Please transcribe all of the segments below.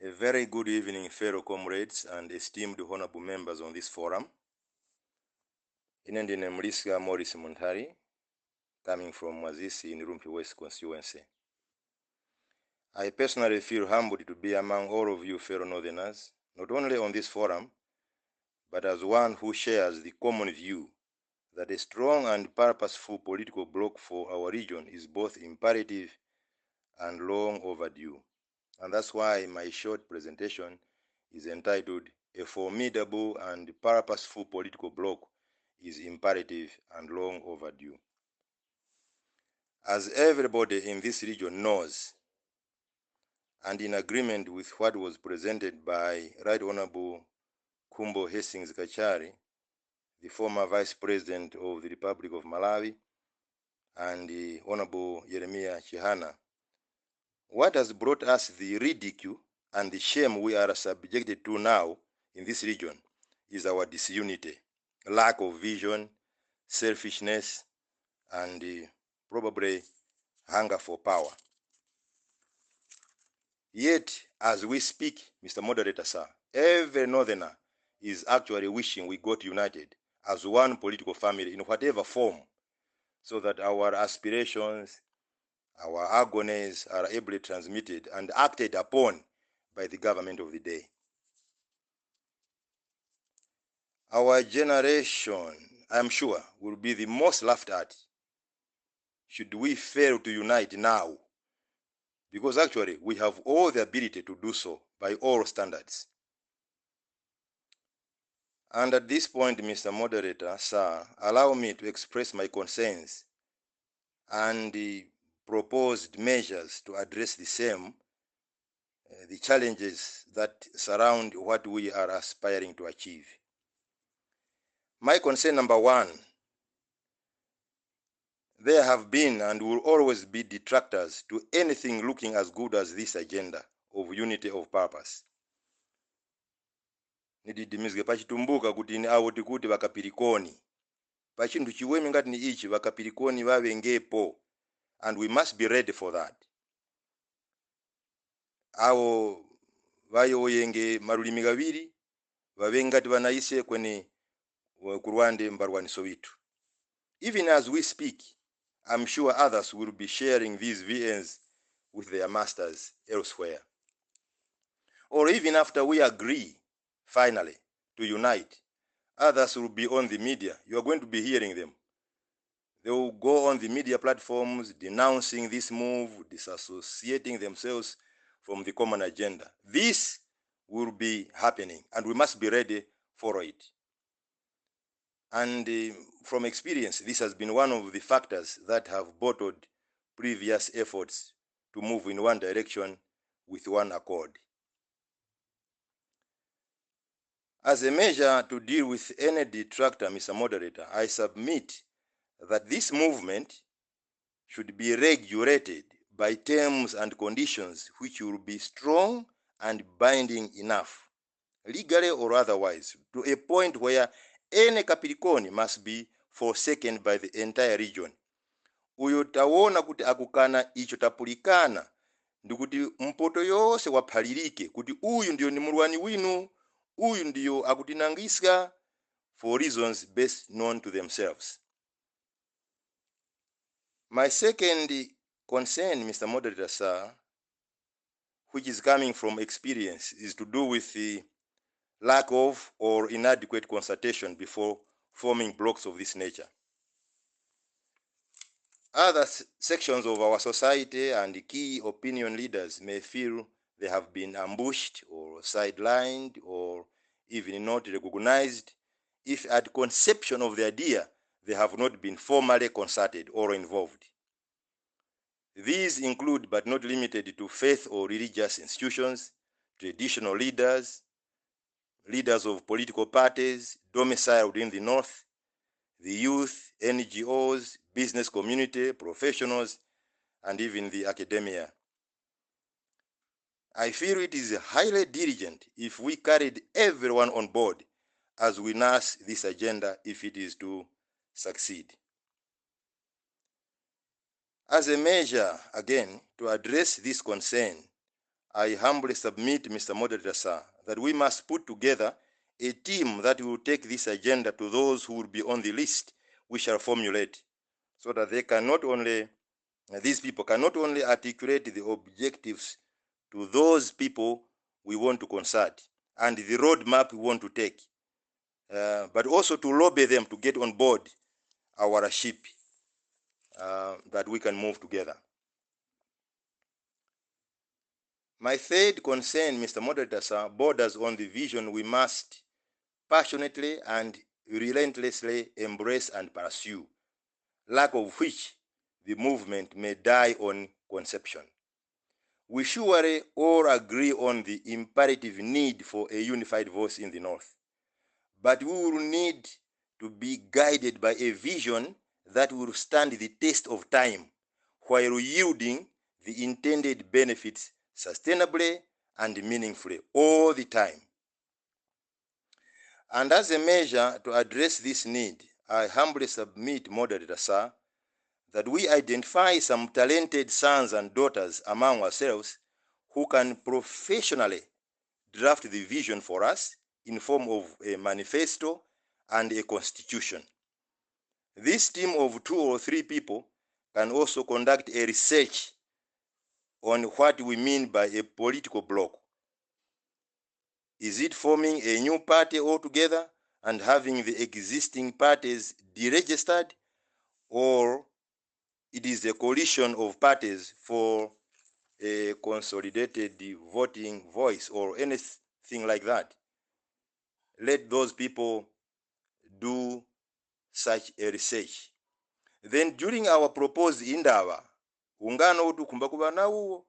A very good evening, fellow comrades and esteemed honorable members on this forum. Ine ndine Maurice Munthali, coming from Mwazisi in Rumpi West constituency. I personally feel humbled to be among all of you fellow northerners, not only on this forum, but as one who shares the common view that a strong and purposeful political bloc for our region is both imperative and long overdue. And that's why my short presentation is entitled "A Formidable and Purposeful Political Bloc is Imperative and Long Overdue." As everybody in this region knows, and in agreement with what was presented by Right Honorable Kumbo Hastings Kachari, the former Vice President of the Republic of Malawi, and the Honorable Jeremiah Chihana, what has brought us the ridicule and the shame we are subjected to now in this region is our disunity, lack of vision, selfishness, and probably hunger for power. Yet, as we speak, Mr. Moderator, sir, every northerner is actually wishing we got united as one political family in whatever form, so that our aspirations, our agonies are ably transmitted and acted upon by the government of the day. Our generation, I'm sure, will be the most laughed at should we fail to unite now, because actually we have all the ability to do so by all standards. And at this point, Mr. Moderator, sir, allow me to express my concerns and the proposed measures to address the same, the challenges that surround what we are aspiring to achieve. My concern number one, there have been and will always be detractors to anything looking as good as this agenda of unity of purpose. Nididimizike pachitumbuka kuti ni awo tikuti vakapirikoni. Pachintu chiwemi ngati ni ichi vakapirikoni vavengepo, and we must be ready for that. Awo vayoyenge marulimi gaviri vavengati vanaise kweni kurwande mbarwaniso witu. Even as we speak, I'm sure others will be sharing these VNs with their masters elsewhere. Or even after we agree, finally, to unite, others will be on the media. You are going to be hearing them. They will go on the media platforms denouncing this move, disassociating themselves from the common agenda. This will be happening, and we must be ready for it. And from experience, this has been one of the factors that have bottled previous efforts to move in one direction with one accord. As a measure to deal with any detractor, Mr. Moderator, I submit that this movement should be regulated by terms and conditions which will be strong and binding enough, legally or otherwise, to a point where any kapirikoni must be forsaken by the entire region. Uyo taona kuti akukana icho tapulikana, ndikuti mpoto yose waphalirike, kuti uyu ndiyo ni mulwani winu, uyu ndiyo akutinangisa, for reasons best known to themselves. My second concern, Mr. Moderator, sir, which is coming from experience, is to do with the lack of or inadequate consultation before forming blocks of this nature. Other sections of our society and key opinion leaders may feel they have been ambushed or sidelined or even not recognized if at conception of the idea they have not been formally consulted or involved. These include, but not limited to, faith or religious institutions, traditional leaders, leaders of political parties domiciled in the North, the youth, NGOs, business community, professionals, and even the academia. I feel it is highly diligent if we carried everyone on board as we nurse this agenda if it is to succeed. As a measure, again, to address this concern, I humbly submit, Mr. Moderator, sir, that we must put together a team that will take this agenda to those who will be on the list we shall formulate, so that they can not only, these people can not only articulate the objectives to those people we want to consult and the roadmap we want to take, but also to lobby them to get on board our ship, that we can move together. My third concern, Mr. Moderator, sir, borders on the vision we must passionately and relentlessly embrace and pursue, lack of which the movement may die on conception. We surely all agree on the imperative need for a unified voice in the North, but we will need to be guided by a vision that will stand the test of time while yielding the intended benefits sustainably and meaningfully all the time. And as a measure to address this need, I humbly submit, Moderator, sir, that we identify some talented sons and daughters among ourselves who can professionally draft the vision for us in form of a manifesto and a constitution. This team of 2 or 3 people can also conduct a research on what we mean by a political bloc. Is it forming a new party altogether and having the existing parties deregistered, or it is a coalition of parties for a consolidated voting voice or anything like that? Let those people do such a research. Then during our proposed indawa, ungano utu kumbakuba nauo,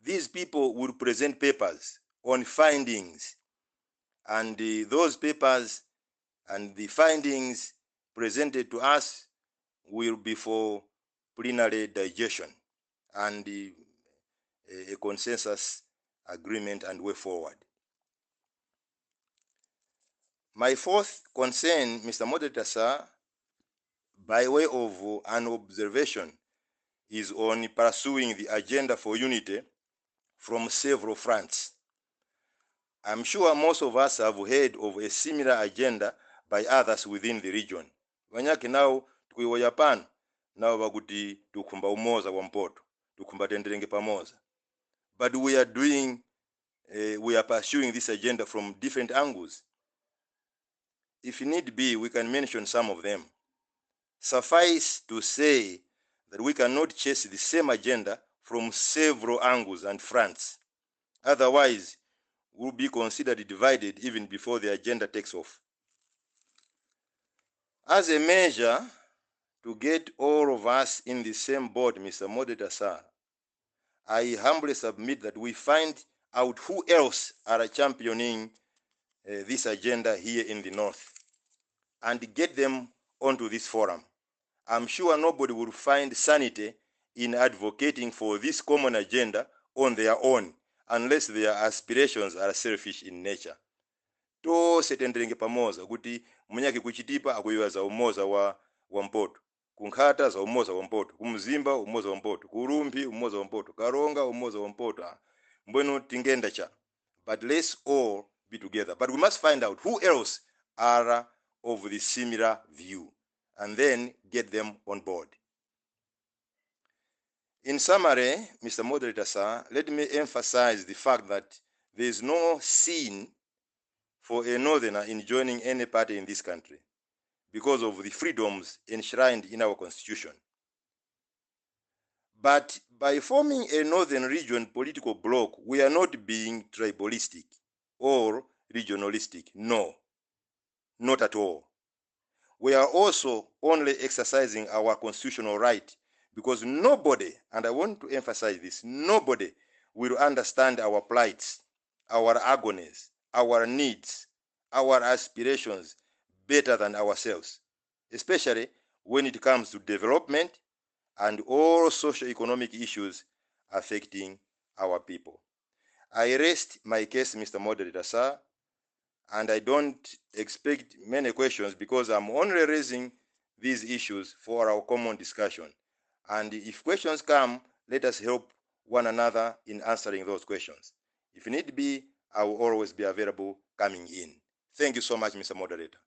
these people will present papers on findings, and those papers and the findings presented to us will be for plenary digestion and a consensus agreement and way forward. My fourth concern, Mr. Moderator, sir, by way of an observation, is on pursuing the agenda for unity from several fronts. I'm sure most of us have heard of a similar agenda by others within the region. Wanyaki nao tukuiwa Japan, nao baguti tukumba umoza wa Mpoto, tukumba tenderenge pamoza. But we are pursuing this agenda from different angles. If need be, we can mention some of them. Suffice to say that we cannot chase the same agenda from several angles and fronts. Otherwise, we'll be considered divided even before the agenda takes off. As a measure to get all of us in the same boat, Mr. Moderator, sir, I humbly submit that we find out who else are championing this agenda here in the North and get them onto this forum. I'm sure nobody will find sanity in advocating for this common agenda on their own, unless their aspirations are selfish in nature. Tose tenderenge pamoza kuti munyaki kuchitipa akuiwa za umoza wa Mpoto, kunkhata za umoza wa Mpoto, kumzimba umoza wa Mpoto, kurumbi umoza wa Mpoto, karonga umoza wa Mpoto, mbwenu tingenda cha. But let's all be together. But we must find out who else are of the similar view and then get them on board. In summary, Mr. Moderator, sir, let me emphasize the fact that there is no sin for a northerner in joining any party in this country because of the freedoms enshrined in our constitution. But by forming a northern region political bloc, we are not being tribalistic or regionalistic. No, not at all. We are also only exercising our constitutional right, because nobody, and I want to emphasize this, nobody will understand our plights, our agonies, our needs, our aspirations better than ourselves, especially when it comes to development and all socio-economic issues affecting our people. I rest my case, Mr. Moderator, sir, and I don't expect many questions because I'm only raising these issues for our common discussion. And if questions come, let us help one another in answering those questions. If need be, I will always be available coming in. Thank you so much, Mr. Moderator.